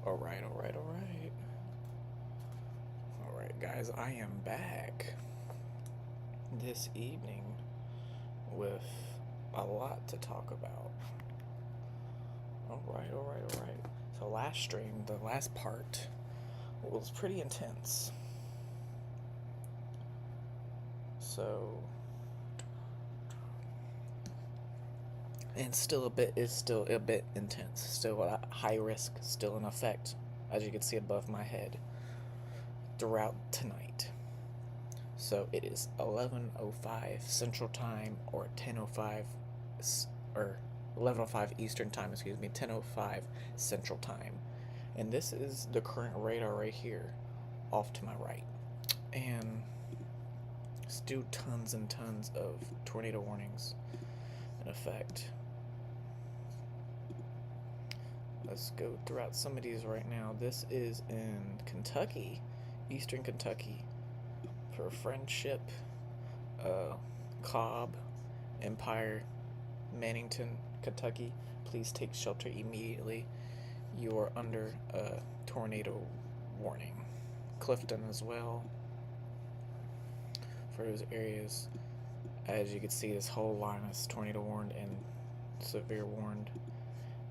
Alright, alright, alright. Alright, guys, I am back this evening with a lot to talk about. Alright, alright, alright. So, last stream, the last part, was pretty intense. So, and still a bit intense. Still a high risk, still in effect, as you can see above my head, throughout tonight. So it is 11:05 Central Time, or 10:05 or 11:05 Eastern Time, excuse me, 10:05 Central Time. And this is the current radar right here off to my right. And still tons and tons of tornado warnings in effect. Let's go throughout some of these right now. This is in Kentucky, Eastern Kentucky, for Friendship, Cobb, Empire, Mannington, Kentucky. Please take shelter immediately. You are under a tornado warning. Clifton as well. For those areas, as you can see, this whole line is tornado warned and severe warned.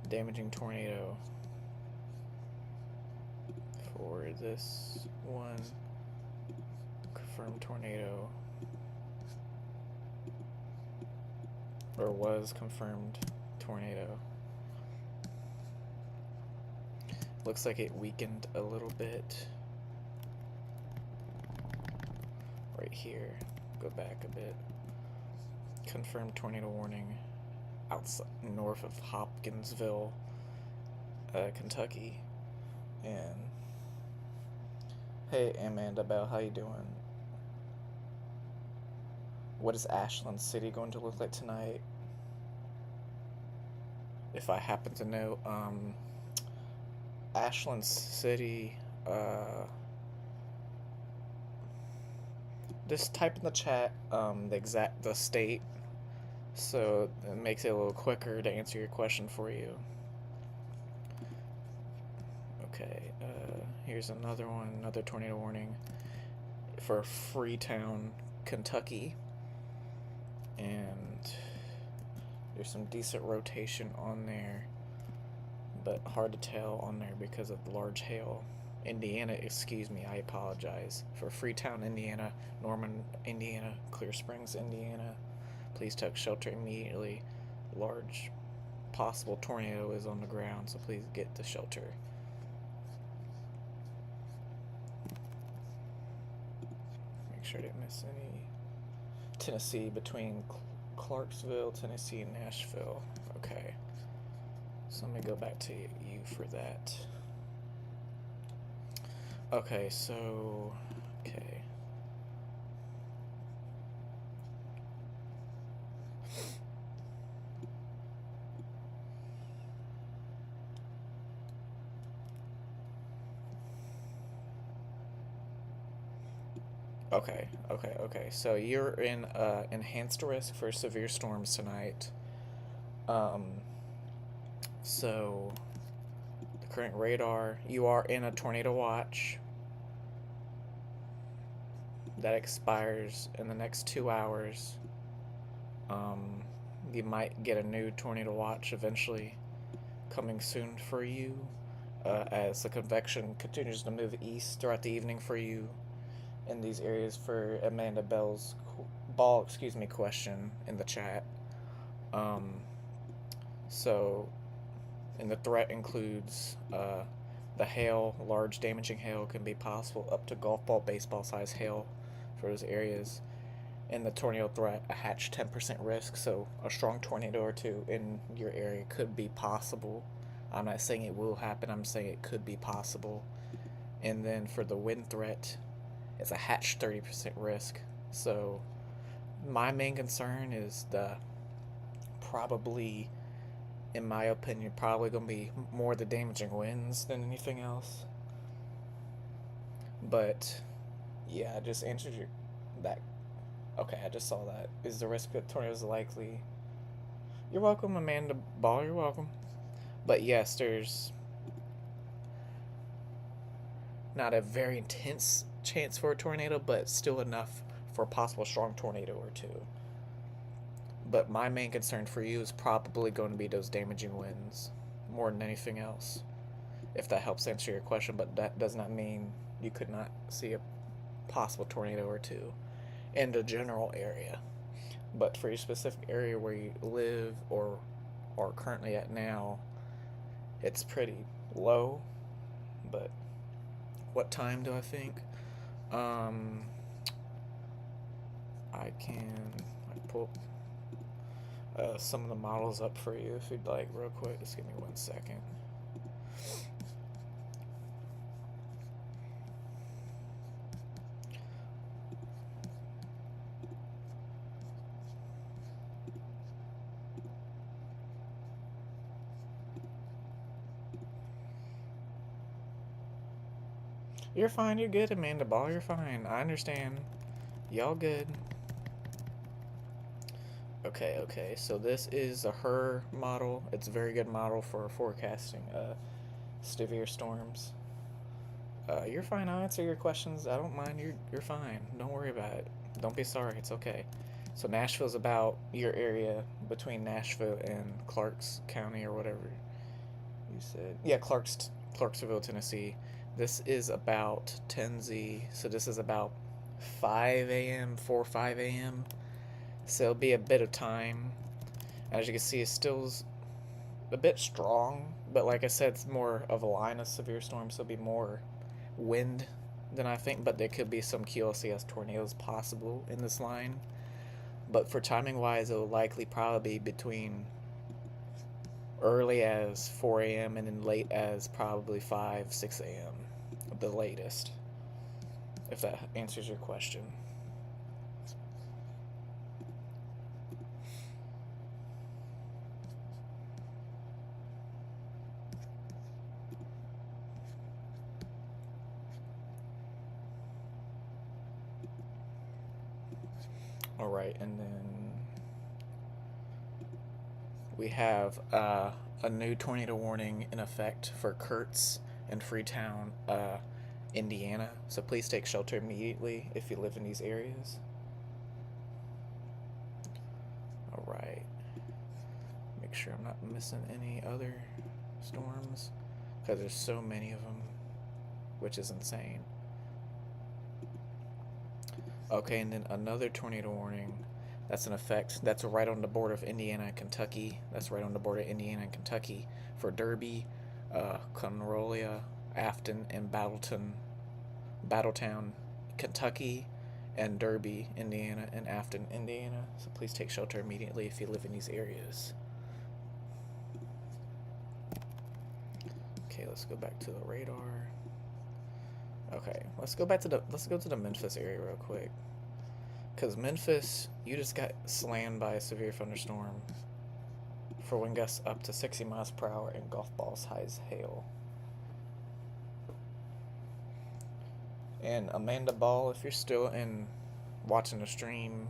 Damaging tornado for this one. Confirmed tornado, or was confirmed tornado. Looks like it weakened a little bit right here. Go back a bit. Confirmed tornado warning outside, north of Hopkinsville, Kentucky. And hey, Amanda Bell, how you doing? What is Ashland City going to look like tonight? If I happen to know, Ashland City, just type in the chat the state, so it makes it a little quicker to answer your question for you. Okay, here's another one, another tornado warning for Freetown, Kentucky. And there's some decent rotation on there, but hard to tell on there because of the large hail. Indiana, excuse me, I apologize. For Freetown, Indiana, Norman, Indiana, Clear Springs, Indiana, please take shelter immediately. Large possible tornado is on the ground, so please get to shelter. Make sure I didn't miss any. Tennessee, between Clarksville, Tennessee, and Nashville. Okay. So let me go back to you for that. Okay, so... Okay. Okay. So you're in enhanced risk for severe storms tonight. Um, so the current radar, you are in a tornado watch that expires in the next 2 hours. You might get a new tornado watch eventually coming soon for you, as the convection continues to move east throughout the evening for you in these areas. For Amanda Bell's question in the chat. So, and the threat includes the hail. Large damaging hail can be possible, up to golf ball, baseball size hail for those areas. And the tornado threat, a hatch 10% risk, so a strong tornado or two in your area could be possible. I'm not saying it will happen, I'm saying it could be possible. And then for the wind threat, it's a hatch 30% risk. So my main concern is probably, in my opinion, probably going to be more the damaging winds than anything else. But yeah, I just answered that. Okay, I just saw that. Is the risk of tornadoes likely? You're welcome, Amanda Ball. You're welcome. But yes, there's Not a very intense chance for a tornado, but still enough for a possible strong tornado or two. But my main concern for you is probably going to be those damaging winds more than anything else. If that helps answer your question, but that does not mean you could not see a possible tornado or two in the general area. But for your specific area where you live or are currently at now, it's pretty low. But what time do I think? Um, I can pull some of the models up for you if you'd like, real quick. Just give me 1 second. You're fine. You're good, Amanda Ball. You're fine. I understand. Y'all good. Okay. So this is a her model. It's a very good model for forecasting severe storms. You're fine. I'll answer your questions. I don't mind. You're fine. Don't worry about it. Don't be sorry. It's okay. So Nashville's about your area between Nashville and Clarks County or whatever you said. Yeah, Clarksville, Tennessee. This is about 10Z. So this is about 5 a.m., 4 5 a.m. So it'll be a bit of time. As you can see, it's still a bit strong, but like I said, it's more of a line of severe storms, so it'll be more wind than I think, but there could be some QLCS tornadoes possible in this line. But for timing wise, it will likely probably be between early as 4 a.m. and then late as probably 5, 6 a.m. the latest, if that answers your question. Alright, and then we have a new tornado warning in effect for Kurtz and Freetown, Indiana. So please take shelter immediately if you live in these areas. Alright. Make sure I'm not missing any other storms, because there's so many of them, which is insane. Okay, and then another tornado warning that's in effect. That's right on the border of Indiana and Kentucky. That's right on the border of Indiana and Kentucky for Derby, Conrolia, Afton, and Battletown, Kentucky, and Derby, Indiana, and Afton, Indiana. So please take shelter immediately if you live in these areas. Okay, let's go back to the radar. Okay, let's go to the Memphis area real quick. Because Memphis, you just got slammed by a severe thunderstorm for wind gusts up to 60 miles per hour and golf balls high as hail. And Amanda Ball, if you're still in watching the stream,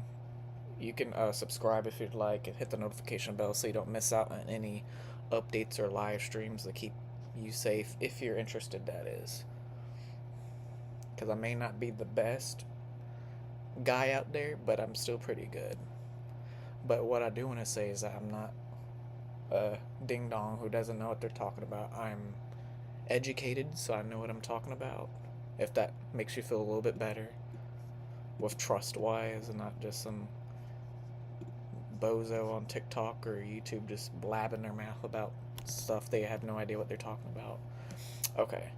you can subscribe if you'd like and hit the notification bell so you don't miss out on any updates or live streams that keep you safe, if you're interested, that is. Because I may not be the best guy out there, but I'm still pretty good. But what I do want to say is that I'm not a ding dong who doesn't know what they're talking about. I'm educated, so I know what I'm talking about, if that makes you feel a little bit better with trust wise and not just some bozo on TikTok or YouTube just blabbing their mouth about stuff they have no idea what they're talking about. Okay,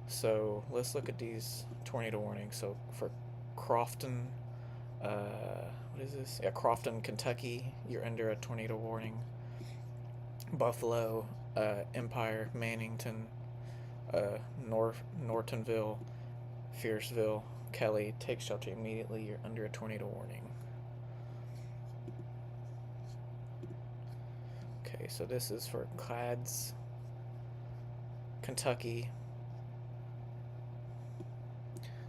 so let's look at these tornado warnings. So for Crofton, what is this? Yeah, Crofton, Kentucky, you're under a tornado warning. Buffalo, Empire, Mannington, Nortonville, Fierceville, Kelly, take shelter immediately. You're under a tornado warning. Okay, so this is for Cladds, Kentucky.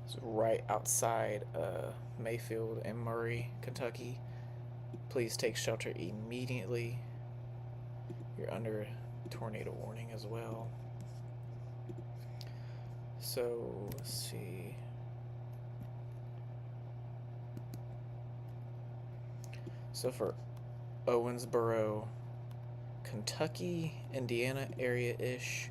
It's right outside Mayfield and Murray, Kentucky. Please take shelter immediately. You're under a tornado warning as well. So, let's see. So for Owensboro, Kentucky, Indiana area-ish,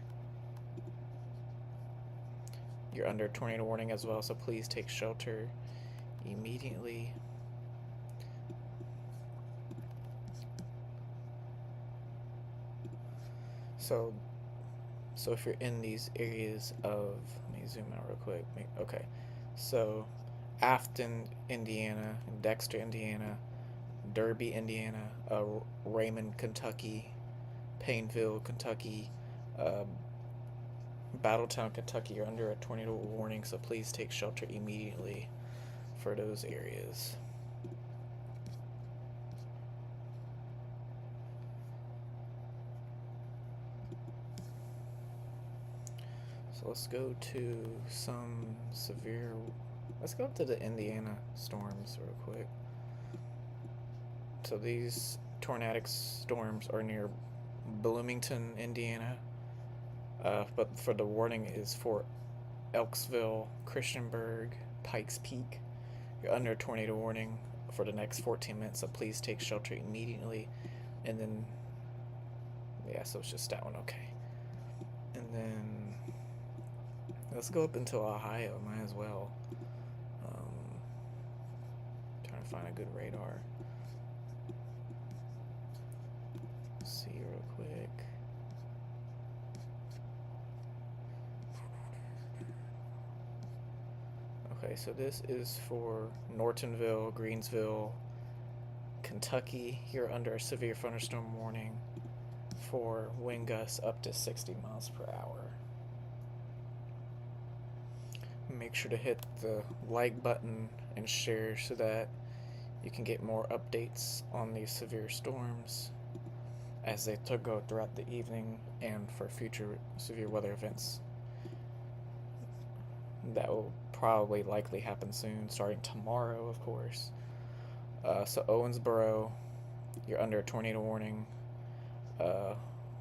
you're under tornado warning as well, so please take shelter immediately. So if you're in these areas of, let me zoom out real quick. Okay, so Afton, Indiana, Dexter, Indiana, Derby, Indiana, Raymond, Kentucky, Paineville, Kentucky, uh, Battletown, Kentucky are under a tornado warning, so please take shelter immediately for those areas. So let's go to some severe. Let's go up to the Indiana storms real quick. So these tornadic storms are near Bloomington, Indiana. But for the warning is for Elksville, Christiansburg, Pikes Peak. You're under a tornado warning for the next 14 minutes, so please take shelter immediately. And then, yeah, so it's just that one, okay. And then, let's go up into Ohio, might as well. Trying to find a good radar. Let's see real quick. Okay, so this is for Nortonville, Greensville, Kentucky. You're under a severe thunderstorm warning for wind gusts up to 60 miles per hour. Make sure to hit the like button and share so that you can get more updates on these severe storms as they go throughout the evening and for future severe weather events that will probably likely happen soon, starting tomorrow, of course. So Owensboro, you're under a tornado warning.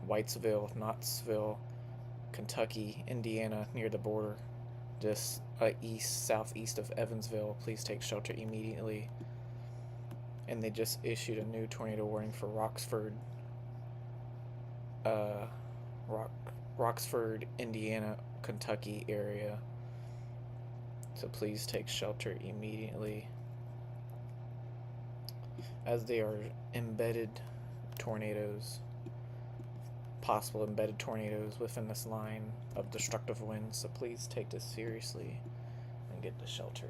Whitesville, Knoxville, Kentucky, Indiana, near the border, just southeast of Evansville. Please take shelter immediately. And they just issued a new tornado warning for Roxford, Roxford, Indiana, Kentucky area. So please take shelter immediately, as they are embedded tornadoes, possible embedded tornadoes within this line of destructive winds. So please take this seriously and get to shelter.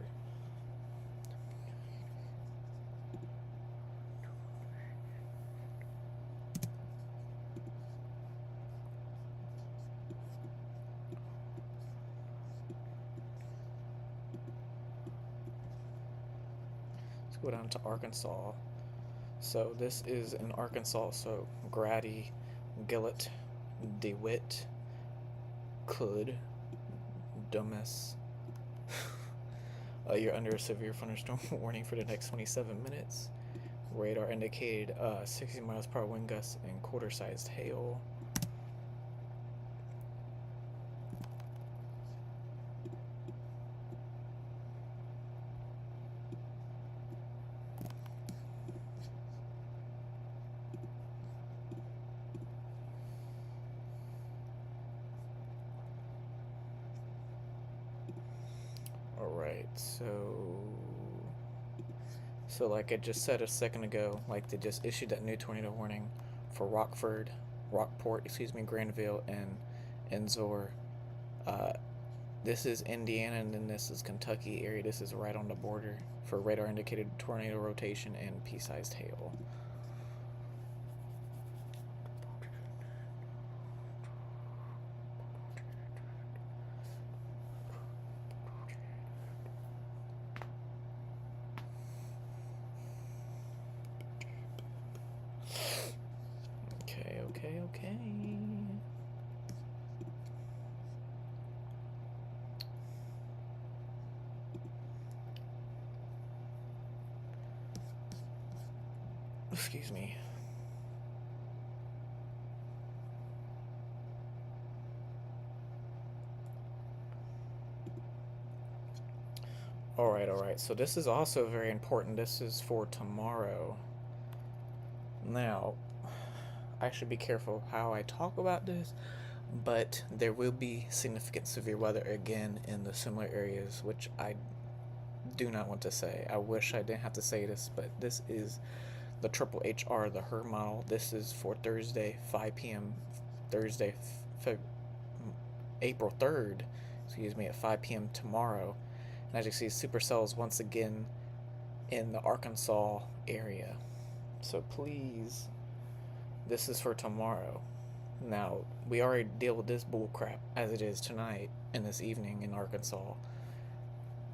Go down to Arkansas. So this is in Arkansas. So Grady, Gillett, DeWitt, Could, Dumas. You're under a severe thunderstorm warning for the next 27 minutes. Radar indicated 60 miles per hour wind gusts and quarter-sized hail. Alright, so like I just said a second ago, like they just issued that new tornado warning for Rockport, Granville, and Enzor. This is Indiana, and then this is Kentucky area. This is right on the border for radar indicated tornado rotation and pea-sized hail. Okay. Excuse me. Alright. So this is also very important. This is for tomorrow. Now, I should be careful how I talk about this, but there will be significant severe weather again in the similar areas, which I do not want to say. I wish I didn't have to say this, but this is the triple HR, the HER model. This is for Thursday, 5 p.m. Thursday, April 3rd, excuse me, at 5 p.m. tomorrow. And as you see, supercells once again in the Arkansas area. So please, this is for tomorrow. Now, we already deal with this bullcrap as it is tonight and this evening in Arkansas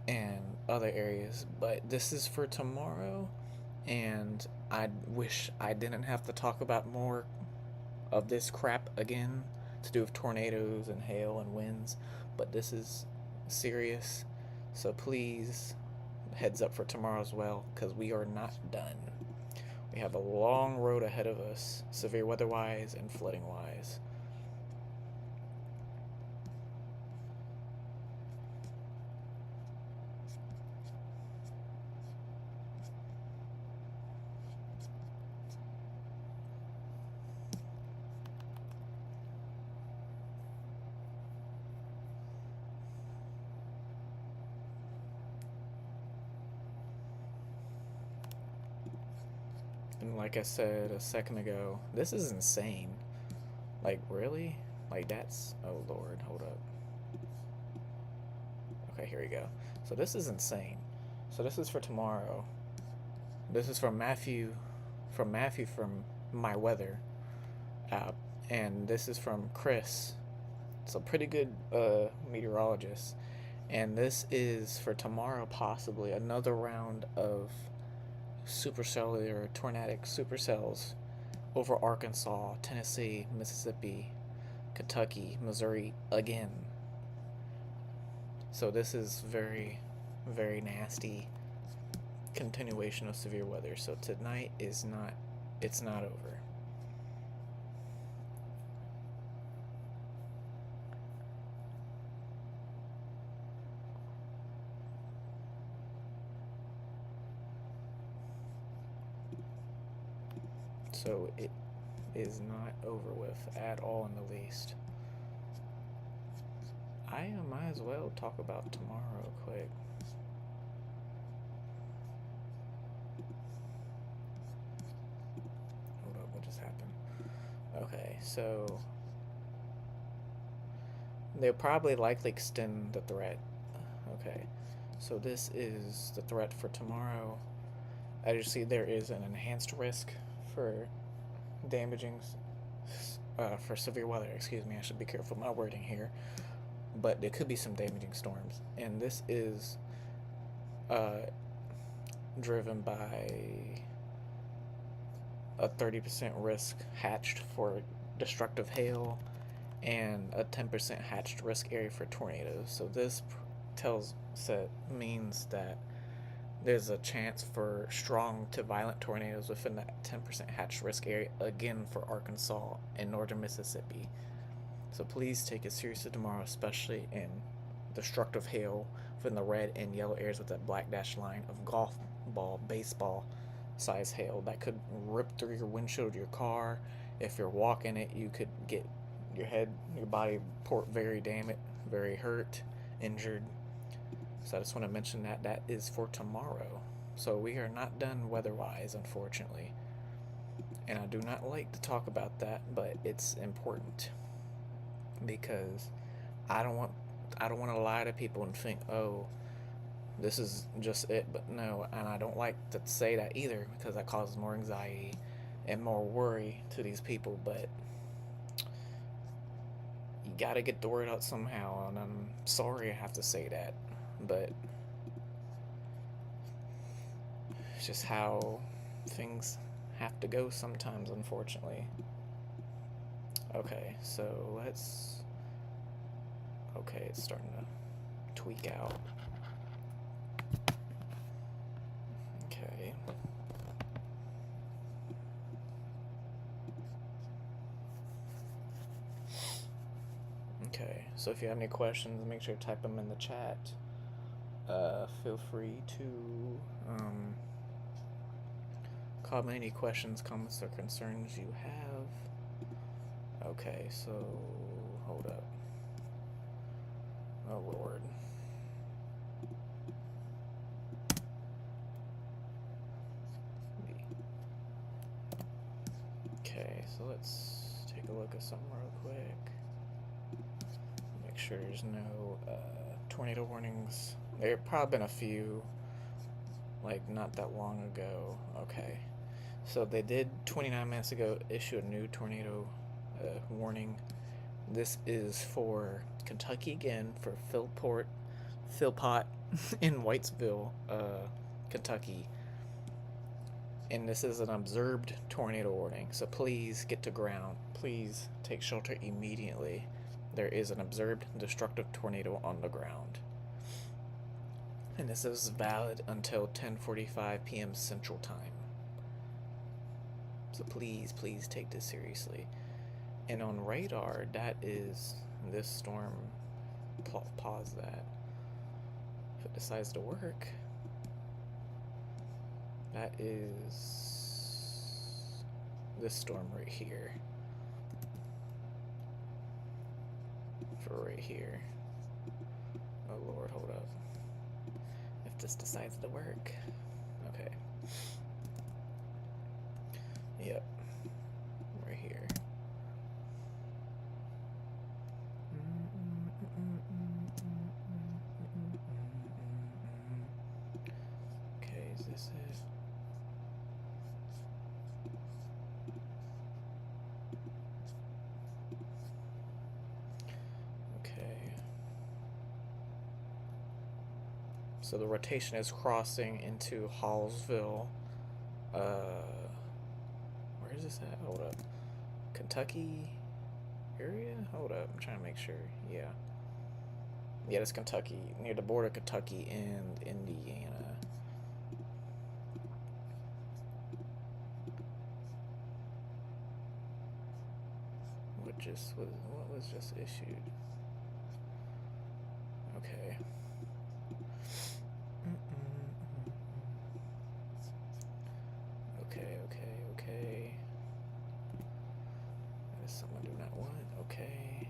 and other areas, but this is for tomorrow, and I wish I didn't have to talk about more of this crap again to do with tornadoes and hail and winds, but this is serious, so please, heads up for tomorrow as well, because we are not done. We have a long road ahead of us, severe weather wise and flooding wise. And like I said a second ago, this is insane. Like, really? Like, that's... Oh, Lord, hold up. Okay, here we go. So this is insane. So this is for tomorrow. This is from Matthew from My Weather app. And this is from Chris. It's a pretty good meteorologist. And this is for tomorrow, possibly another round of supercellular tornadic supercells over Arkansas, Tennessee, Mississippi, Kentucky, Missouri again. So this is very, very nasty continuation of severe weather. So tonight is not, it's not over. So it is not over with at all in the least. I might as well talk about tomorrow real quick. Hold up, what just happened? Okay, so they'll probably likely extend the threat. Okay, so this is the threat for tomorrow. As you see, there is an enhanced risk for damaging, for severe weather. Excuse me, I should be careful with my wording here. But there could be some damaging storms, and this is driven by a 30% risk hatched for destructive hail and a 10% hatched risk area for tornadoes. So this means that there's a chance for strong to violent tornadoes within that 10% hatched risk area again for Arkansas and northern Mississippi. So please take it seriously tomorrow, especially in destructive hail within the red and yellow areas with that black dashed line of golf ball, baseball size hail that could rip through your windshield of your car. If you're walking it, you could get your head, your body very damaged, very hurt, injured. So I just want to mention that that is for tomorrow. So we are not done weather-wise, unfortunately. And I do not like to talk about that, but it's important because I don't want to lie to people and think, oh, this is just it. But no, and I don't like to say that either because that causes more anxiety and more worry to these people. But you gotta get the word out somehow, and I'm sorry I have to say that, but it's just how things have to go sometimes, unfortunately. Okay, so let's... Okay, it's starting to tweak out. Okay. Okay, so if you have any questions, make sure to type them in the chat. Feel free to comment any questions, comments, or concerns you have. Okay, so hold up. Oh Lord. Okay, so let's take a look at something real quick. Make sure there's no tornado warnings. There have probably been a few, like not that long ago. Okay, so they did 29 minutes ago issue a new tornado warning. This is for Kentucky again, for Philpott in Whitesville, Kentucky. And this is an observed tornado warning, so please get to ground. Please take shelter immediately. There is an observed destructive tornado on the ground. And this is valid until 10:45 p.m. Central Time. So please, please take this seriously. And on radar, that is this storm. Pause that. If it decides to work, that is this storm right here. For right here. Oh Lord, hold up. If this decides to work. Okay. Yep. Right here. Okay, is this it? Okay. So the rotation is crossing into Hallsville. Where is this at? Hold up. Kentucky area? Hold up. I'm trying to make sure. Yeah. Yeah, it's Kentucky. Near the border of Kentucky and Indiana. What was just issued? Okay. Okay. That is someone do not want. Okay.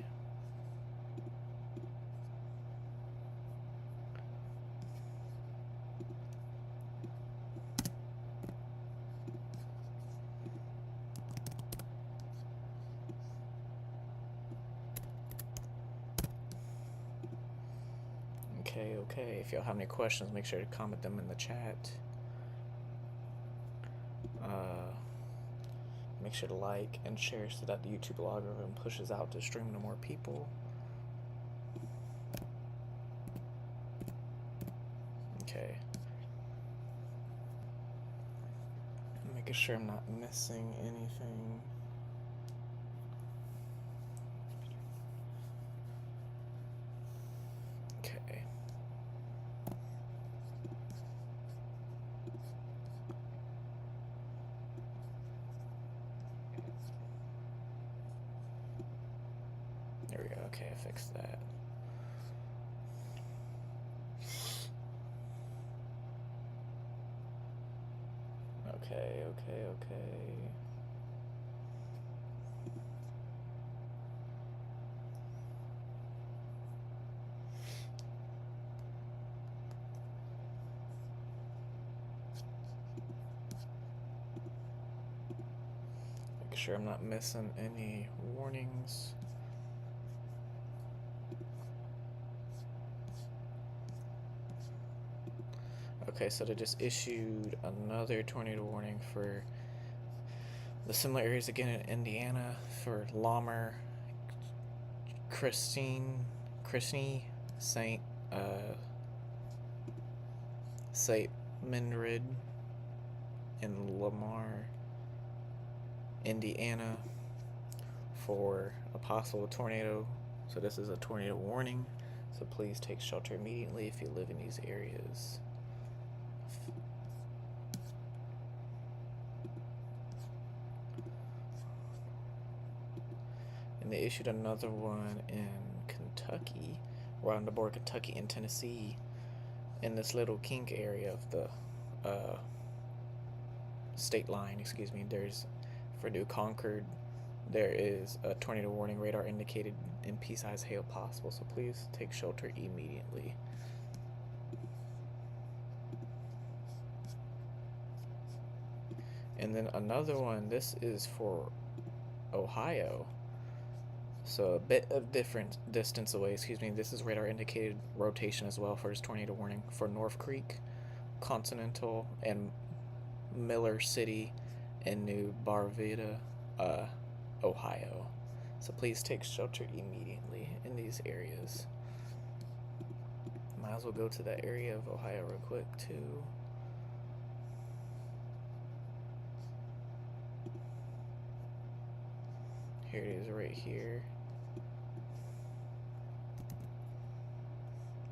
Okay. If y'all have any questions, make sure to comment them in the chat. Make sure to like and share so that the YouTube algorithm pushes out to stream to more people. Okay. Making sure I'm not missing anything. Okay. There we go. Okay, I fixed that. Okay. Making sure I'm not missing any warnings. Okay, so they just issued another tornado warning for the similar areas again in Indiana for Lamar, Christie, St. Mendred, and Lamar, Indiana, for a possible tornado. So this is a tornado warning. So please take shelter immediately if you live in these areas. And they issued another one in Kentucky, right on the border of Kentucky and Tennessee. in this little kink area of the uh, state line, excuse me, there's for New Concord, there is a tornado warning radar indicated and pea-sized hail possible, so please take shelter immediately. And then another one, this is for Ohio. So a bit of different distance away, excuse me. This is radar indicated rotation as well for his tornado warning for North Creek, Continental, and Miller City and New Barvita, Ohio. So please take shelter immediately in these areas. Might as well go to that area of Ohio real quick too. Here it is right here.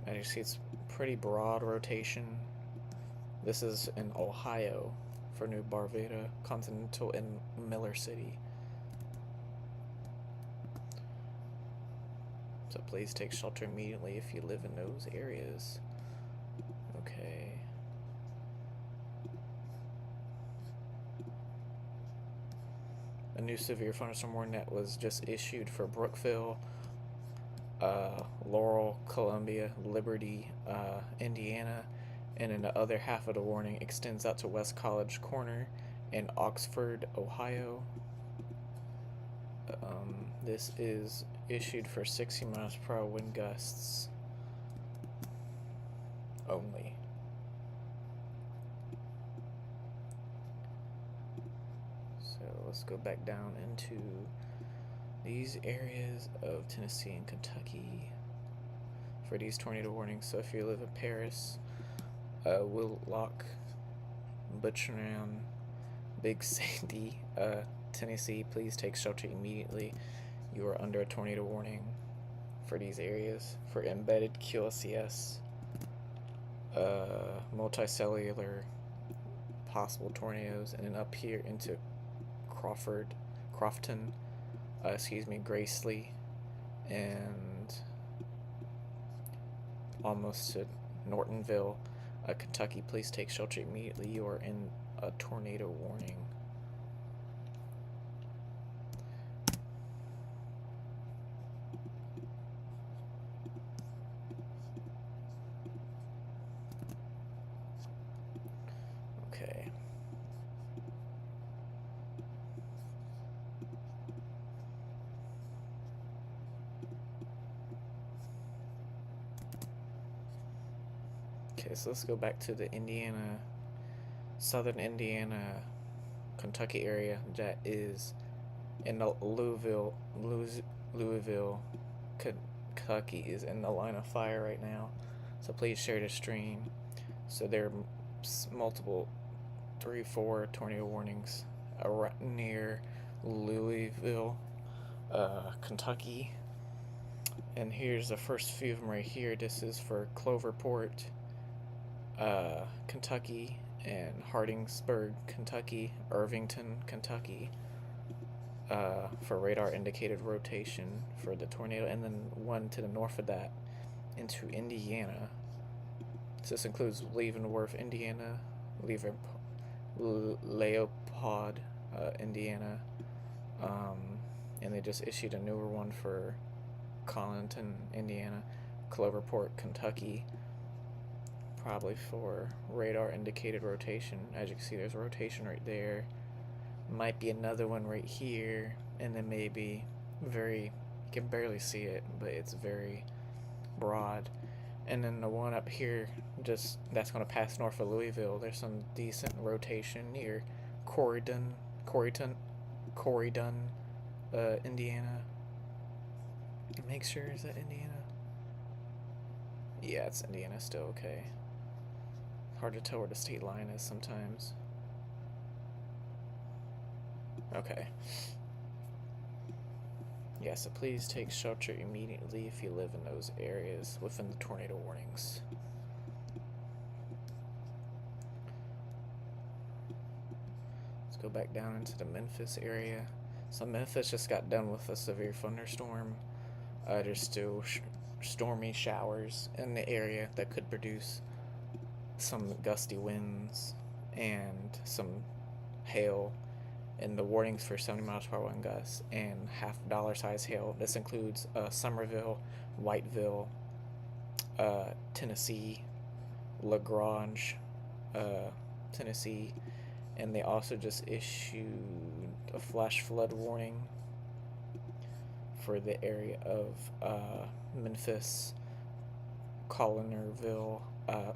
As you see, it's pretty broad rotation. This is in Ohio for New Barvita, Continental, and Miller City. So please take shelter immediately if you live in those areas. Okay. A new severe thunderstorm warning that was just issued for Brookville, Laurel, Columbia, Liberty, Indiana, and then the other half of the warning extends out to West College Corner and Oxford, Ohio. This is issued for 60 miles per hour wind gusts only. So let's go back down into these areas of Tennessee and Kentucky for these tornado warnings. So if you live in Paris, Willock, Butchtown, Big Sandy, Tennessee, please take shelter immediately. You are under a tornado warning for these areas for embedded QLCS, multicellular possible tornadoes, and then up here into Crofton, Gracely, and almost to Nortonville, Kentucky. Please take shelter immediately. You are in a tornado warning. Okay. Okay, so let's go back to the southern Indiana, Kentucky area that is in the Louisville, Kentucky is in the line of fire right now. So please share the stream. So there are multiple 3-4 tornado warnings near Louisville, Kentucky. And here's the first few of them right here. This is for Cloverport, Kentucky, and Hardingsburg, Kentucky, Irvington, Kentucky, for radar indicated rotation for the tornado, and then one to the north of that into Indiana. So this includes Leavenworth, Indiana, Leopold, Indiana, and they just issued a newer one for Collinton, Indiana, Cloverport, Kentucky, probably for radar indicated rotation. As you can see, there's a rotation right there. Might be another one right here, and then maybe you can barely see it, but it's very broad. And then the one up here, that's going to pass north of Louisville. There's some decent rotation near Corydon, Indiana. Make sure, is that Indiana? Yeah, it's Indiana still, okay. Hard to tell where the state line is sometimes. Okay. Yeah, so please take shelter immediately if you live in those areas within the tornado warnings. Let's go back down into the Memphis area. So Memphis just got done with a severe thunderstorm. There's still stormy showers in the area that could produce some gusty winds and some hail, and the warnings for 70 miles per hour wind gusts and half dollar size hail. This includes Somerville, Whiteville, Tennessee, LaGrange, Tennessee, and they also just issued a flash flood warning for the area of Memphis, Collinerville,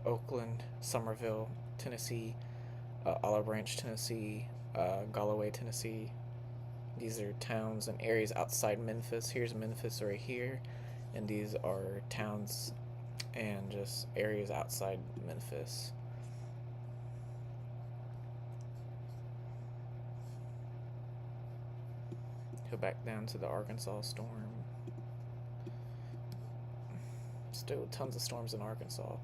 Oakland, Somerville, Tennessee, Olive Branch, Tennessee, Galloway, Tennessee. These are towns and areas outside Memphis. Here's Memphis right here, and these are towns and just areas outside Memphis. Go back down to the Arkansas storm. Still tons of storms in Arkansas,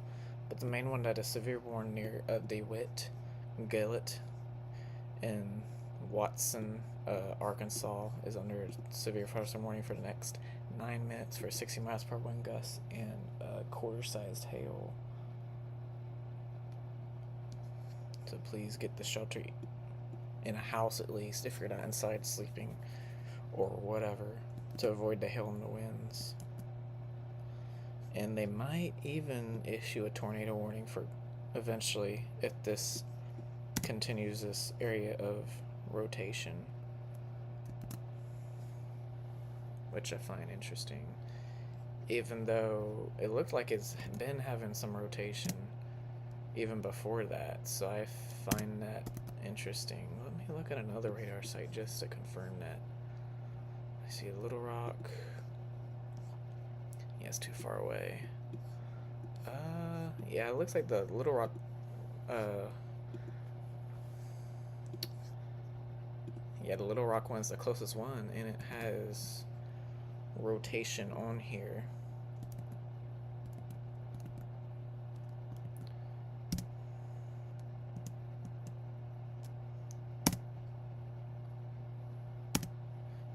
but the main one that is severe warned near DeWitt, Gillett, and Watson, Arkansas, is under severe thunderstorm warning for the next 9 minutes for 60 miles per hour wind gusts and quarter-sized hail. So please get the shelter in a house at least if you're not inside sleeping or whatever, to avoid the hail and the winds. And they might even issue a tornado warning for eventually if this continues this area of rotation, which I find interesting, even though it looked like it's been having some rotation even before that, so I find that interesting. Let me look at another radar site just to confirm that. I see a Little Rock. Yeah, it's too far away. Yeah, it looks like the Little Rock, yeah, the Little Rock one's the closest one, and it has rotation on here.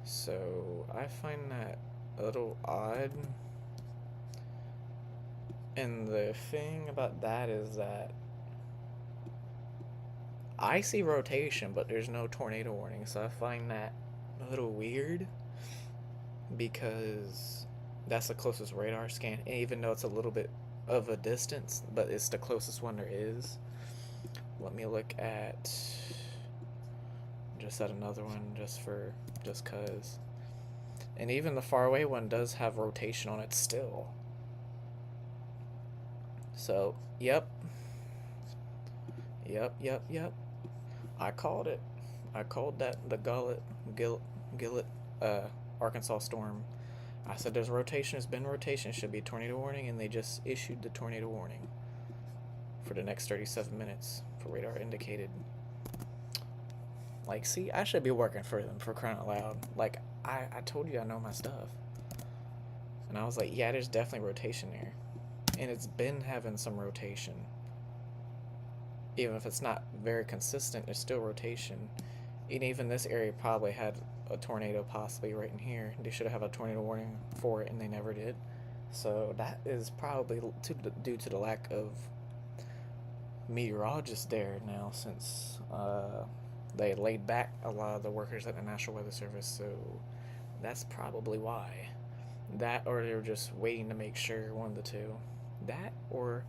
So I find that a little odd. And the thing about that is that I see rotation, but there's no tornado warning, so I find that a little weird, because that's the closest radar scan, even though it's a little bit of a distance, but it's the closest one there is. Let me look at another one just cause. And even the faraway one does have rotation on it still. So, yep. I called it. I called that the Gillett, Arkansas storm. I said there's rotation, there's been rotation, should be a tornado warning, and they just issued the tornado warning for the next 37 minutes for radar indicated. Like, see, I should be working for them, for crying out loud. Like, I told you I know my stuff. And I was like, yeah, there's definitely rotation there. And it's been having some rotation. Even if it's not very consistent, there's still rotation. And even this area probably had a tornado possibly right in here. They should have a tornado warning for it, and they never did. So that is probably due to the lack of meteorologists there now, since they laid back a lot of the workers at the National Weather Service. So that's probably why. That, or they were just waiting to make sure, one of the two. That, or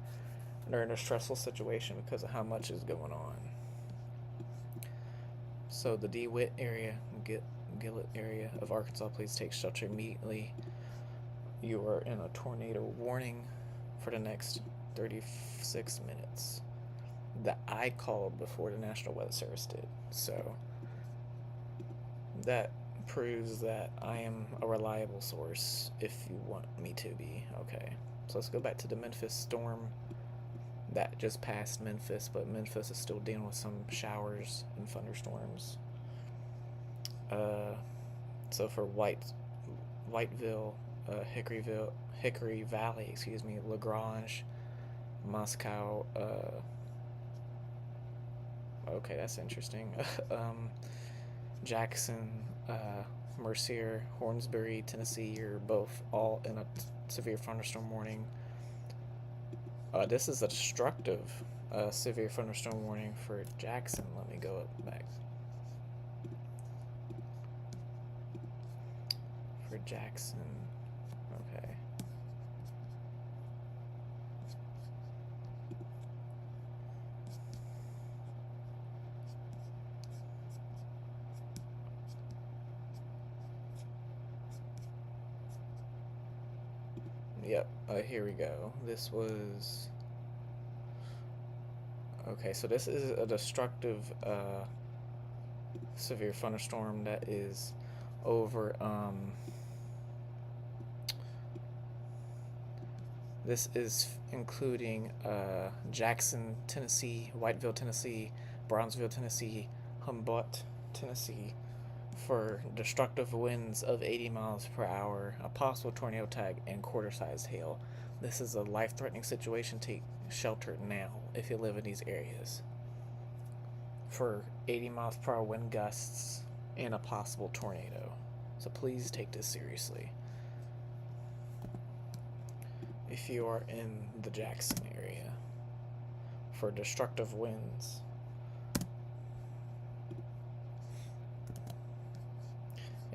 they're in a stressful situation because of how much is going on. So the DeWitt area, Gillett area of Arkansas, please take shelter immediately. You are in a tornado warning for the next 36 minutes that I called before the National Weather Service did. So that proves that I am a reliable source if you want me to be. Okay, so let's go back to the Memphis storm that just passed Memphis, but Memphis is still dealing with some showers and thunderstorms. So for Whiteville, Hickory Valley, LaGrange, Moscow, okay, that's interesting. Jackson, Mercier, Hornsbury, Tennessee are both all in a severe thunderstorm warning. This is a destructive severe thunderstorm warning for Jackson. Let me go up back. For Jackson. Okay. Yep, here we go. This was... Okay, so this is a destructive severe thunderstorm that is over... This is including Jackson, Tennessee, Whiteville, Tennessee, Brownsville, Tennessee, Humboldt, Tennessee, for destructive winds of 80 miles per hour, a possible tornado tag, and quarter-sized hail. This is a life-threatening situation. Take shelter now if you live in these areas. For 80 miles per hour wind gusts and a possible tornado. So please take this seriously. If you are in the Jackson area for destructive winds.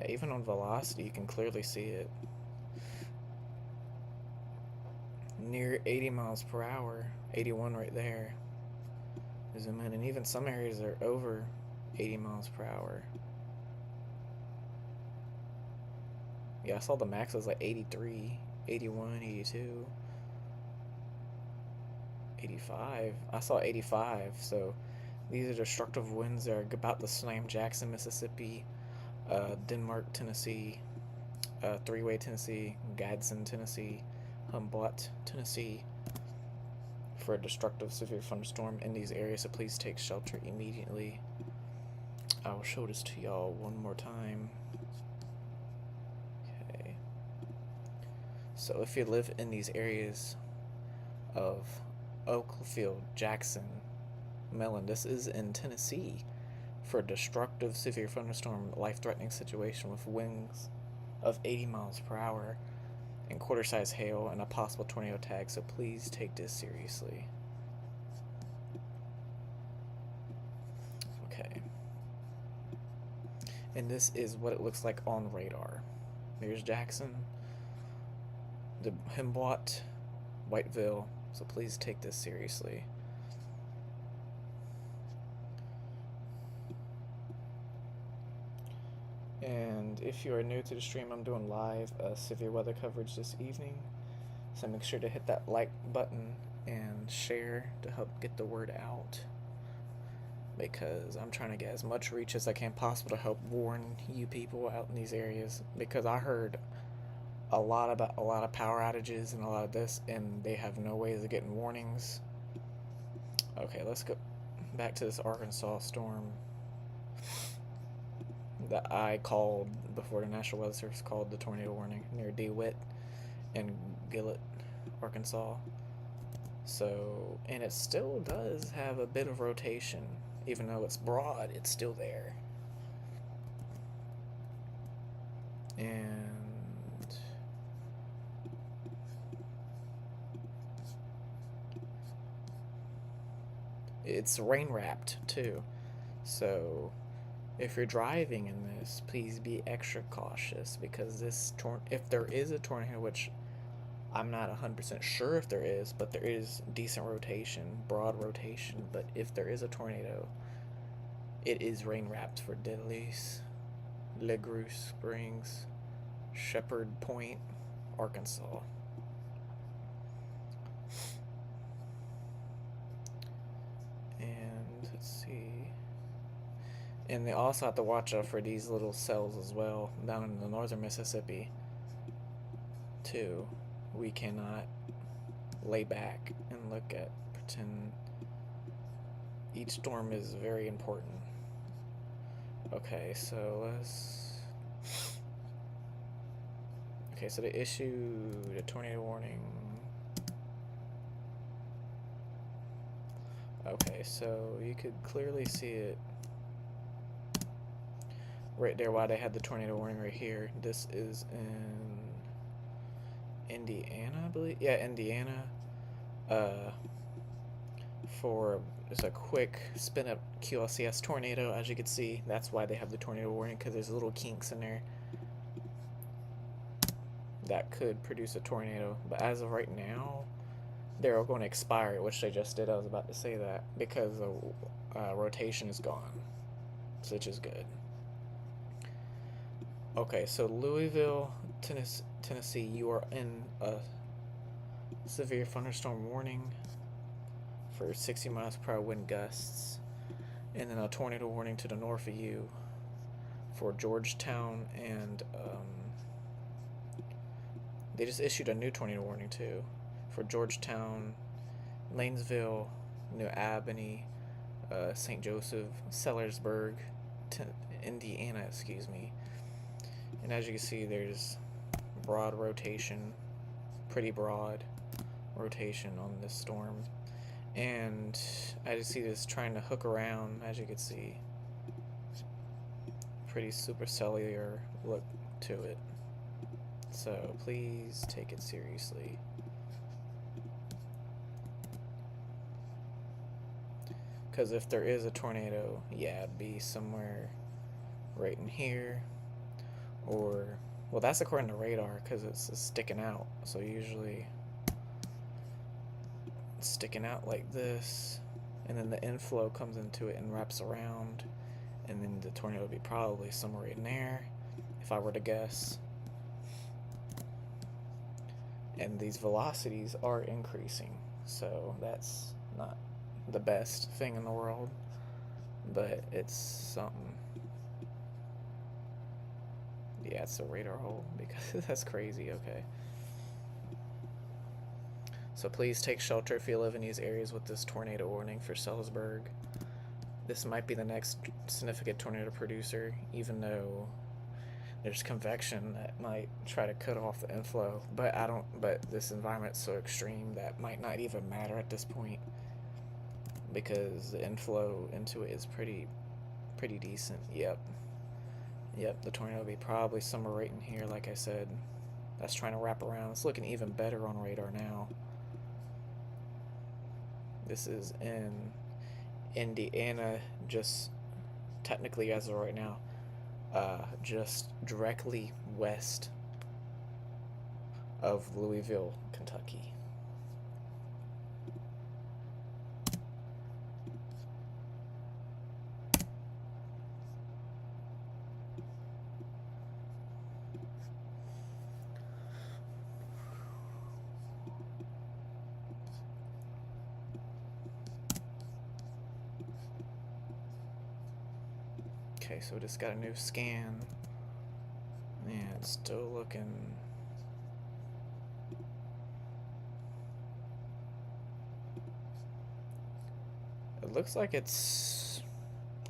Yeah, even on velocity, you can clearly see it. Near 80 miles per hour, 81 right there. Zoom in, and even some areas are over 80 miles per hour. Yeah, I saw the max was like 83, 81, 82, 85. I saw 85, so these are destructive winds that are about to slam Jackson, Mississippi, Denmark, Tennessee, Three-Way, Tennessee, Gadsden, Tennessee, Humboldt, Tennessee, for a destructive severe thunderstorm in these areas, so please take shelter immediately. I will show this to y'all one more time. Okay. So if you live in these areas of Oakfield, Jackson, Mellon, this is in Tennessee, for a destructive severe thunderstorm, life-threatening situation with winds of 80 miles per hour and quarter-sized hail and a possible tornado tag, so please take this seriously. Okay. And this is what it looks like on radar. There's Jackson, the Humboldt, Whiteville, so please take this seriously. And if you are new to the stream, I'm doing live severe weather coverage this evening. So make sure to hit that like button and share to help get the word out. Because I'm trying to get as much reach as I can possible to help warn you people out in these areas. Because I heard a lot of power outages and a lot of this, and they have no ways of getting warnings. Okay, let's go back to this Arkansas storm that I called before the National Weather Service called the tornado warning near DeWitt and Gillett, Arkansas. So, and it still does have a bit of rotation. Even though it's broad, it's still there. And it's rain wrapped too. So if you're driving in this, please be extra cautious, because if there is a tornado, which I'm not 100% sure if there is, but there is decent rotation, broad rotation. But if there is a tornado, it is rain wrapped for Delis, LeGroux Springs, Shepherd Point, Arkansas. And let's see. And they also have to watch out for these little cells as well down in the northern Mississippi too. We cannot lay back and pretend. Each storm is very important. Okay, so okay, so they issued a tornado warning. Okay, so you could clearly see it right there, why they had the tornado warning right here. This is in Indiana, I believe. Yeah, Indiana. for just a quick spin up QLCS tornado. As you can see, that's why they have the tornado warning, because there's little kinks in there that could produce a tornado. But as of right now, they're going to expire, which they just did. I was about to say that, because the rotation is gone, which is good. Okay, so Louisville, Tennessee, you are in a severe thunderstorm warning for 60 miles per hour wind gusts, and then a tornado warning to the north of you for Georgetown, and they just issued a new tornado warning too for Georgetown, Lanesville, New Albany, St. Joseph, Sellersburg, Indiana, excuse me. And as you can see, there's broad rotation, pretty broad rotation on this storm. And I just see this trying to hook around, as you can see. Pretty supercellular look to it. So please take it seriously. Because if there is a tornado, yeah, it'd be somewhere right in here. Or, well, that's according to radar, because it's sticking out. So usually it's sticking out like this, and then the inflow comes into it and wraps around, and then the tornado would be probably somewhere in there, if I were to guess. And these velocities are increasing, so that's not the best thing in the world, but it's something. Yeah, it's a radar hole, because that's crazy. Okay. So please take shelter if you live in these areas with this tornado warning for Sellersburg. This might be the next significant tornado producer, even though there's convection that might try to cut off the inflow. But this environment's so extreme that might not even matter at this point, because the inflow into it is pretty decent. Yep, the tornado will be probably somewhere right in here, like I said. That's trying to wrap around. It's looking even better on radar now. This is in Indiana, just technically as of right now, just directly west of Louisville, Kentucky. Okay, so just got a new scan, and it's still looking. It looks like it's.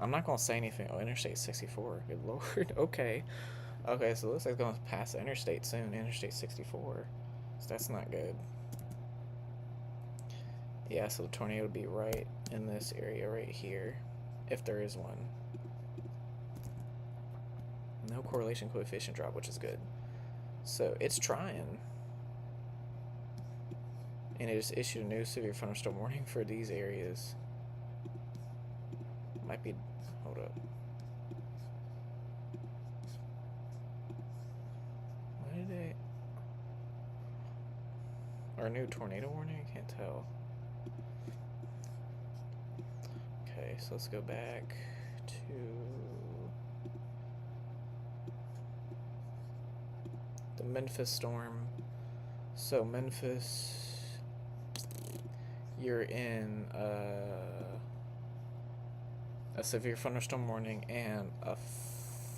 I'm not gonna say anything. Oh, Interstate 64. Good lord. Okay, so it looks like it's gonna pass the interstate soon. Interstate 64. So that's not good. Yeah, so the tornado would be right in this area right here, if there is one. No correlation coefficient drop, which is good. So it's trying. And it just issued a new severe thunderstorm warning for these areas. Might be. Hold up. Why did they. Or a new tornado warning? I can't tell. Okay, so let's go back to. The Memphis storm. So Memphis, you're in a severe thunderstorm warning and a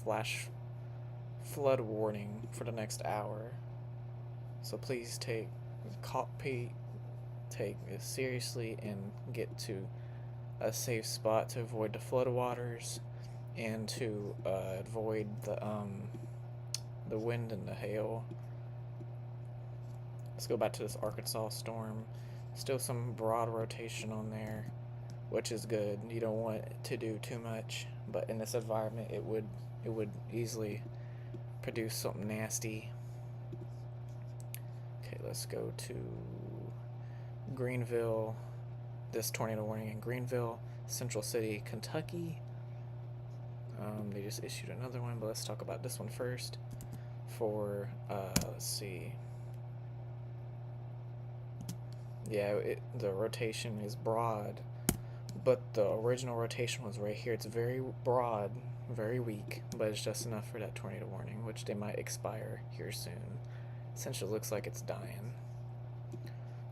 flash flood warning for the next hour. So please take it seriously and get to a safe spot to avoid the floodwaters and to avoid the wind and the hail. Let's go back to this Arkansas storm. Still some broad rotation on there, which is good. You don't want it to do too much, but in this environment it would easily produce something nasty. Okay, let's go to Greenville, this tornado warning in Greenville, Central City, Kentucky. They just issued another one, but let's talk about this one first. For let's see. Yeah, the rotation is broad, but the original rotation was right here. It's very broad, very weak, but it's just enough for that tornado warning, which they might expire here soon. Essentially looks like it's dying.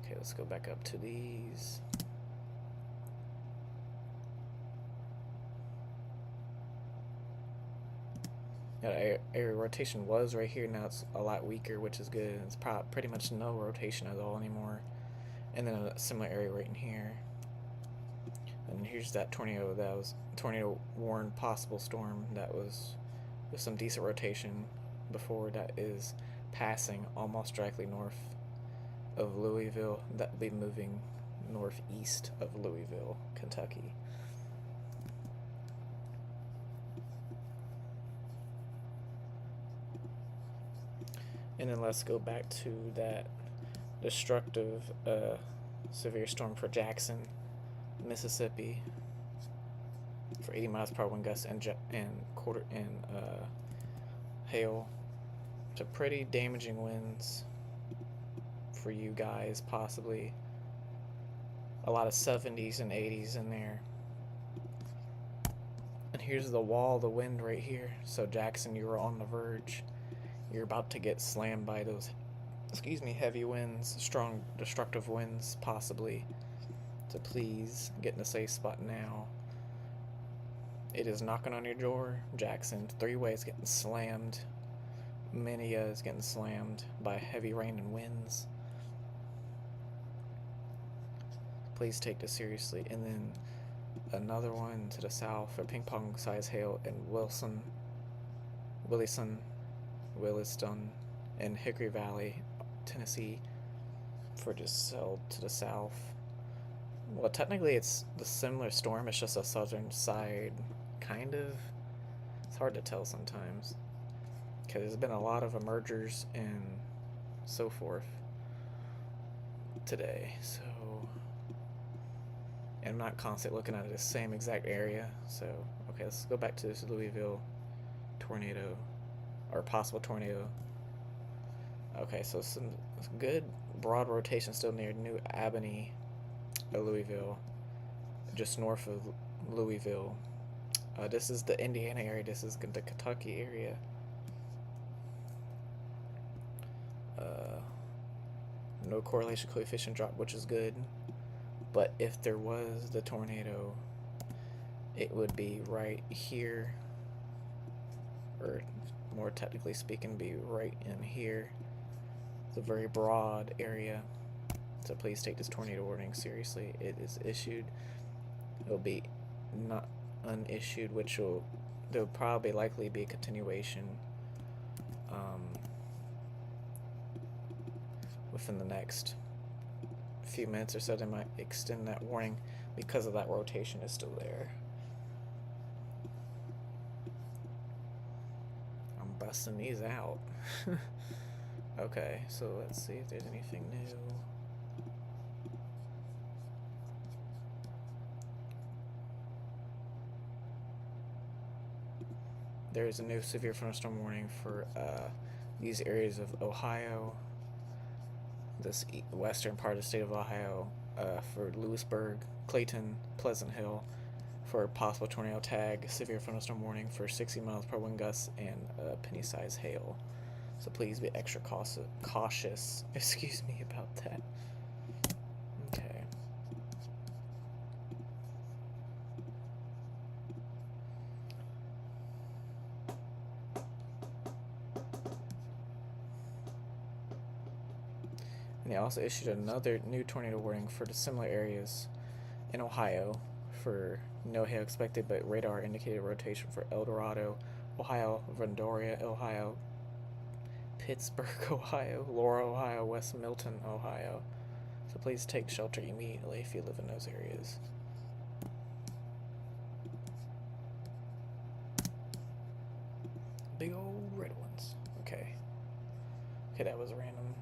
Okay, let's go back up to these. Yeah, area rotation was right here. Now it's a lot weaker, which is good. It's pretty much no rotation at all anymore. And then a similar area right in here. And here's that tornado that was tornado warned possible storm that was with some decent rotation before, that is passing almost directly north of Louisville. That will be moving northeast of Louisville, Kentucky. And then let's go back to that destructive severe storm for Jackson, Mississippi, for 80 miles per hour wind gusts and hail. So pretty damaging winds for you guys, possibly. A lot of 70s and 80s in there. And here's the wall, the wind right here. So Jackson, you were on the verge. You're about to get slammed by those, heavy winds, strong destructive winds, possibly. So please get in a safe spot now. It is knocking on your door. Jackson, 3-way is getting slammed. Minia is getting slammed by heavy rain and winds. Please take this seriously. And then another one to the south for ping pong size hail in Williston, and Hickory Valley, Tennessee, for just to the south. Well, technically it's the similar storm, it's just a southern side, kind of. It's hard to tell sometimes, because there's been a lot of emergers and so forth today, so. And I'm not constantly looking at the same exact area, so, okay, let's go back to this Louisville tornado, or possible tornado. Okay, so some good broad rotation still near New Albany, Louisville, just north of Louisville. This is the Indiana area. This is the Kentucky area. No correlation coefficient drop, which is good. But if there was the tornado, it would be right here, or more technically speaking, be right in here. It's a very broad area, so please take this tornado warning seriously. It is issued. It will be not unissued, which there'll probably likely be a continuation within the next few minutes or so. They might extend that warning because of that rotation is still there. I'm busting these out. Okay, so let's see if there's anything new. There is a new severe thunderstorm warning for these areas of Ohio, this western part of the state of Ohio, for Lewisburg, Clayton, Pleasant Hill, for possible tornado tag, severe thunderstorm warning for 60 miles per hour wind gusts and penny-sized hail. So please be extra cautious, about that. Okay. And they also issued another new tornado warning for the similar areas in Ohio for no hail expected, but radar indicated rotation for El Dorado, Ohio, Vandoria, Ohio, Pittsburgh, Ohio, Laura, Ohio, West Milton, Ohio. So please take shelter immediately if you live in those areas. Big old red ones. Okay. Okay, that was random.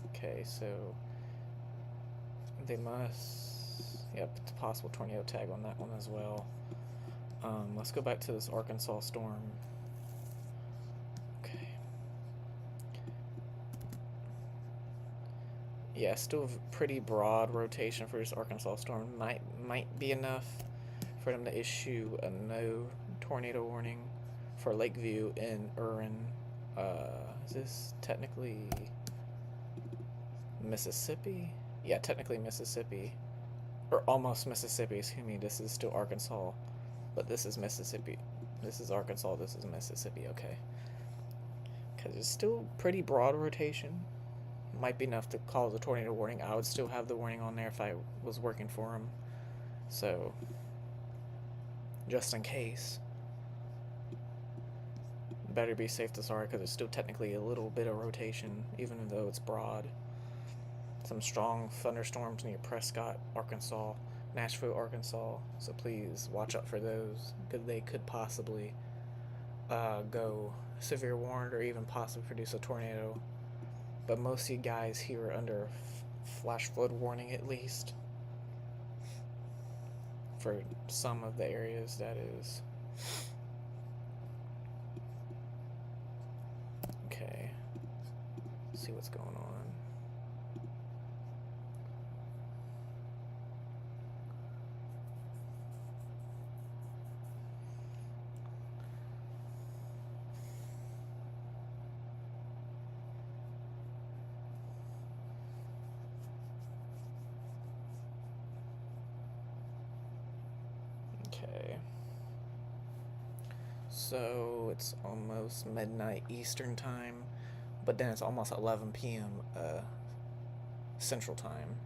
Okay, so They must. Yep, it's a possible tornado tag on that one as well. Let's go back to this Arkansas storm. Okay. Yeah, still pretty broad rotation for this Arkansas storm. Might be enough for them to issue a no tornado warning for Lakeview in Urin. Is this technically Mississippi? Yeah, technically Mississippi. Or almost Mississippi, excuse me. This is still Arkansas. But this is Mississippi. This is Arkansas, this is Mississippi, okay. Because it's still pretty broad rotation. Might be enough to cause a tornado warning. I would still have the warning on there if I was working for them. So, just in case. Better be safe than sorry, because it's still technically a little bit of rotation, even though it's broad. Some strong thunderstorms near Prescott, Arkansas, Nashville, Arkansas, so please watch out for those, because they could possibly go severe warned or even possibly produce a tornado. But most of you guys here are under flash flood warning at least, for some of the areas, that is. Okay, let's see what's going on. Okay, so it's almost midnight Eastern time, but then it's almost 11 p.m. Central time.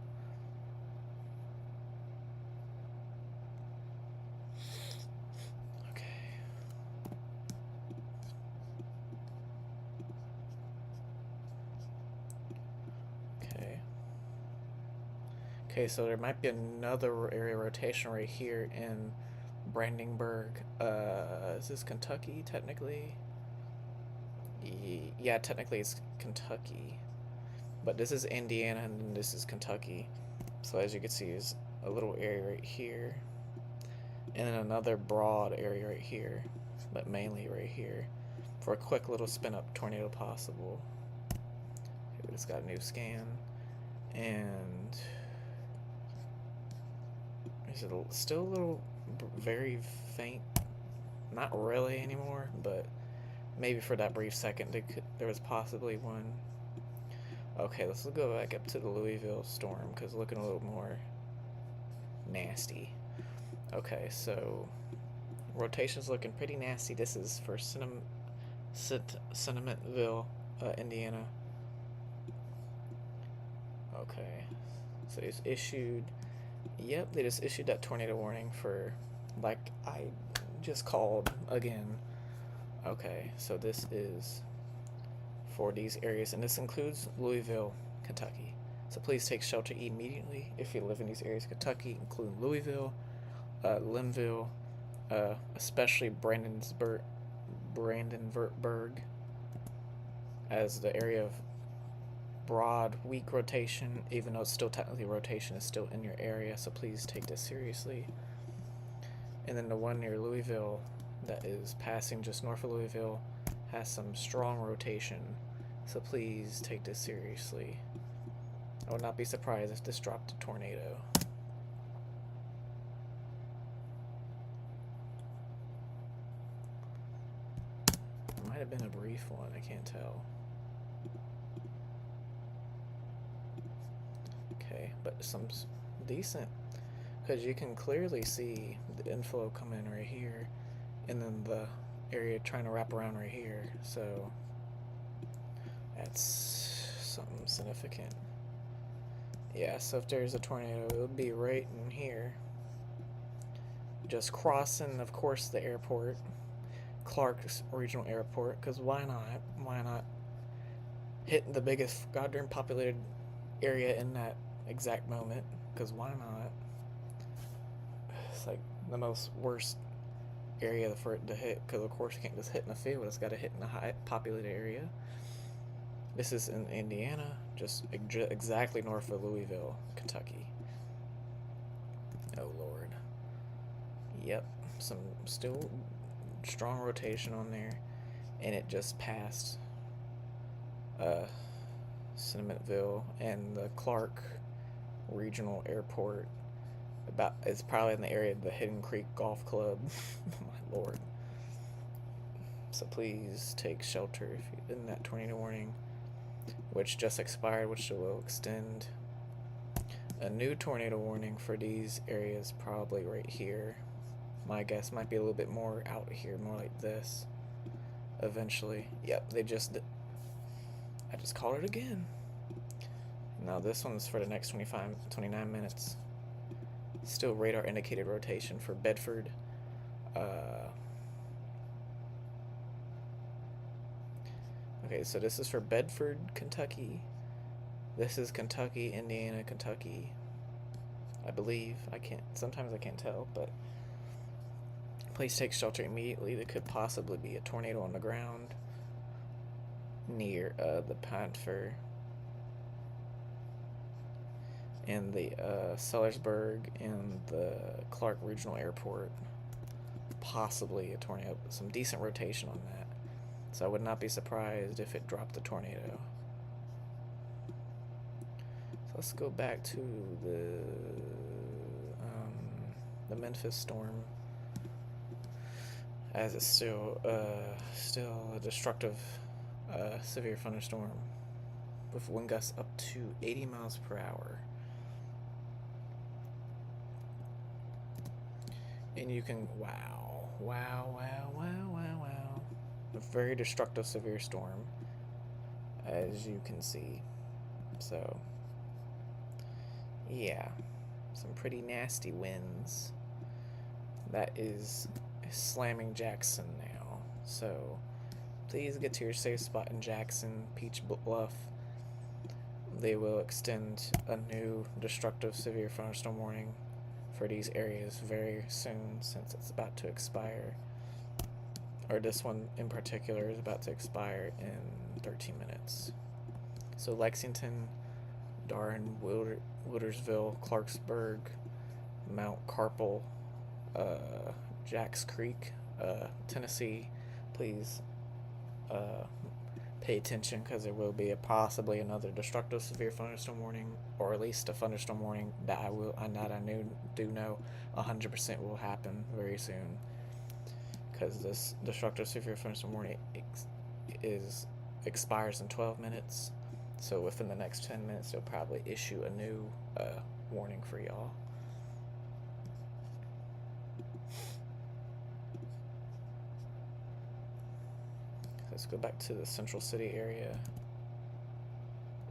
Okay. Okay. Okay, so there might be another area rotation right here in Brandenburg. Is this Kentucky, technically? Yeah, technically it's Kentucky. But this is Indiana and this is Kentucky. So as you can see, there's a little area right here. And then another broad area right here. But mainly right here. For a quick little spin up tornado possible. Okay, we just got a new scan. And is it still a little very faint? Not really anymore, but maybe for that brief second there was possibly one. Okay, let's go back up to the Louisville storm, because it's looking a little more nasty. Okay, so rotation's looking pretty nasty. This is for Cinnamonville, Indiana. Okay, so it's issued. Yep, they just issued that tornado warning for, like I just called again. Okay, so this is for these areas, and this includes Louisville, Kentucky. So please take shelter immediately if you live in these areas, Kentucky, including Louisville, Linville, especially Brandenburg, as the area of broad, weak rotation, even though it's still technically rotation, is still in your area, so please take this seriously. And then the one near Louisville that is passing just north of Louisville has some strong rotation, so please take this seriously. I would not be surprised if this dropped a tornado. It might have been a brief one, I can't tell. Okay, but some decent, because you can clearly see the inflow coming in right here, and then the area trying to wrap around right here, so that's something significant. Yeah, so if there's a tornado, it would be right in here, just crossing, of course, the airport, Clark's Regional Airport, because why not hit the biggest goddamn populated area in that exact moment, because why not? It's like the most worst area for it to hit, because of course you can't just hit in a field, it's got to hit in a high populated area. This is in Indiana, just exactly north of Louisville, Kentucky. Oh Lord. Yep, some still strong rotation on there, and it just passed uh, Cinnamonville and the Clark Regional Airport. About it's probably in the area of the Hidden Creek Golf Club. My Lord. So please take shelter if you, in that tornado warning, which just expired, which will extend. A new tornado warning for these areas probably right here. My guess might be a little bit more out here, more like this. Eventually. Yep, I just called it again. Now this one's for the next 29 minutes. Still radar indicated rotation for Bedford. Okay, so this is for Bedford, Kentucky. This is Kentucky, Indiana, Kentucky. I believe. Sometimes I can't tell, but please take shelter immediately. There could possibly be a tornado on the ground near the Panther and the Sellersburg and the Clark Regional Airport. Possibly a tornado. Some decent rotation on that. So I would not be surprised if it dropped a tornado. So let's go back to the Memphis storm, as it's still a destructive severe thunderstorm with wind gusts up to 80 miles per hour. And you can wow. A very destructive severe storm, as you can see. So yeah, some pretty nasty winds. That is slamming Jackson now. So please get to your safe spot in Jackson, Peach Bluff. They will extend a new destructive severe thunderstorm warning for these areas very soon, since it's about to expire. Or this one in particular is about to expire in 13 minutes. So Lexington, Darn, Wildersville, Clarksburg, Mount Carmel, Jacks Creek, Tennessee, please pay attention, because there will be possibly another destructive severe thunderstorm warning, or at least a thunderstorm warning that I do know 100% will happen very soon, because this destructive severe thunderstorm warning expires in 12 minutes. So within the next 10 minutes, they'll probably issue a new warning for y'all. Let's go back to the Central City area.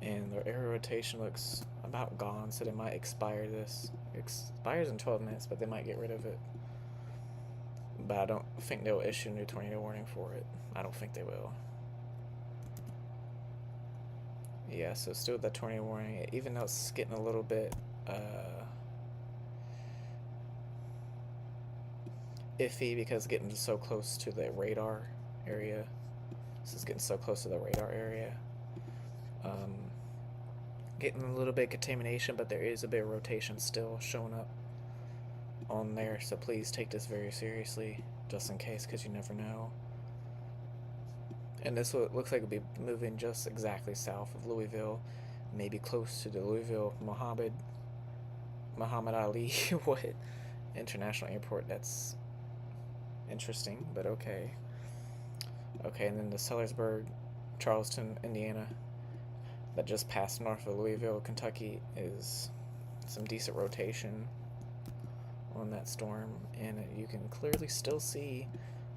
And their air rotation looks about gone, so they might expire this. It expires in 12 minutes, but they might get rid of it. But I don't think they'll issue a new tornado warning for it. I don't think they will. Yeah, so still with that tornado warning, even though it's getting a little bit iffy because it's getting so close to the radar area. This is getting so close to the radar area. Getting a little bit of contamination, but there is a bit of rotation still showing up on there, so please take this very seriously, just in case, because you never know. And this looks like it'll be moving just exactly south of Louisville, maybe close to the Louisville Muhammad Ali what International Airport. That's interesting, but okay. Okay, and then the Sellersburg, Charleston, Indiana, that just passed north of Louisville, Kentucky, is some decent rotation on that storm, and you can clearly still see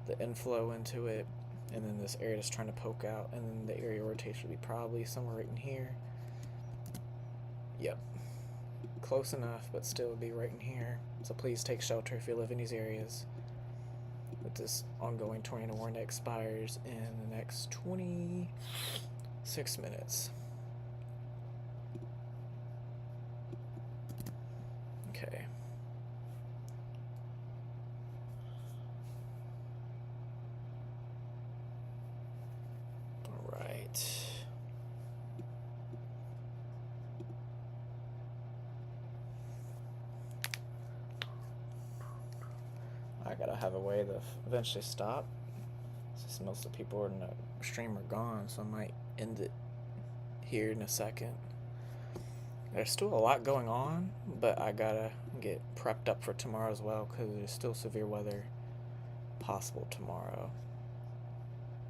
the inflow into it. And then this area is trying to poke out, and then the area rotation will be probably somewhere right in here. Yep, close enough, but still be right in here. So please take shelter if you live in these areas, with this ongoing tornado warning that expires in the next 26 minutes. Okay. All right. gotta have a way to eventually stop. Since most of the people in the stream are gone, so I might end it here in a second. There's still a lot going on, but I gotta get prepped up for tomorrow as well because there's still severe weather possible tomorrow.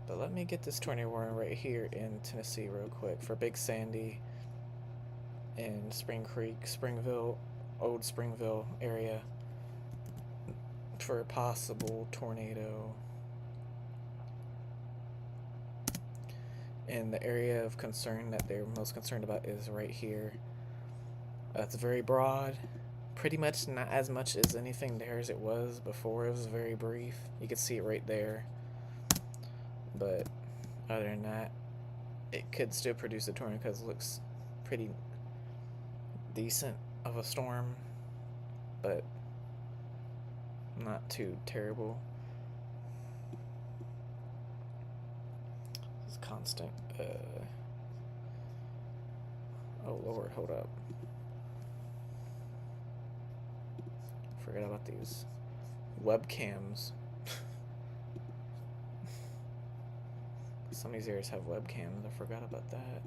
But let me get this tornado warning right here in Tennessee real quick for Big Sandy in Spring Creek, Springville, Old Springville area for a possible tornado. And the area of concern that they're most concerned about is right here. It's very broad, pretty much not as much as anything there as it was before. It was very brief. You can see it right there. But other than that, it could still produce a tornado because it looks pretty decent of a storm, but not too terrible. It's constant. Oh Lord, hold up. Forget about these webcams. Some of these areas have webcams. I forgot about that.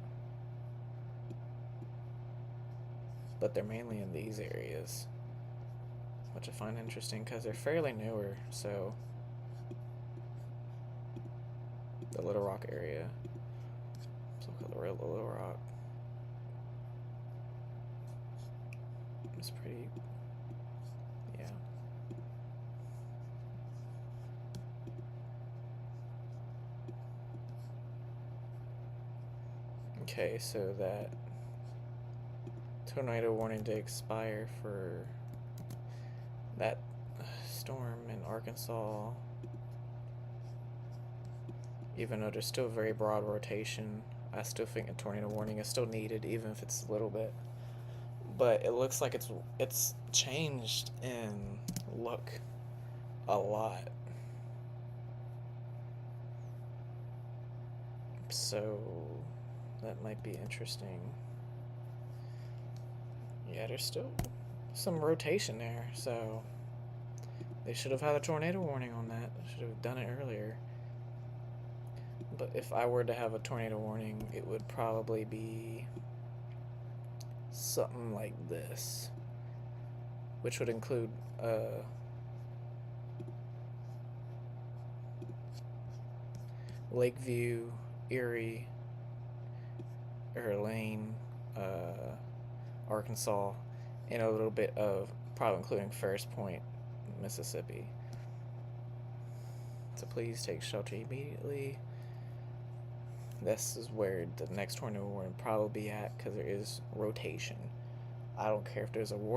But they're mainly in these areas, which I find interesting because they're fairly newer. So the Little Rock area, so-called the real Little Rock, it's pretty, yeah. Okay, so that tornado warning to expire for that storm in Arkansas, even though there's still very broad rotation. I still think a tornado warning is still needed, even if it's a little bit. But it looks like it's changed in look a lot. So that might be interesting. Yeah, there's still some rotation there, so they should have had a tornado warning on that. Should have done it earlier. But if I were to have a tornado warning, it would probably be something like this, which would include Lakeview, Erie, Lane, Arkansas, and a little bit of probably including Ferris Point, Mississippi. So please take shelter immediately. This is where the next tornado warning will probably be at because there is rotation. I don't care if there's a warning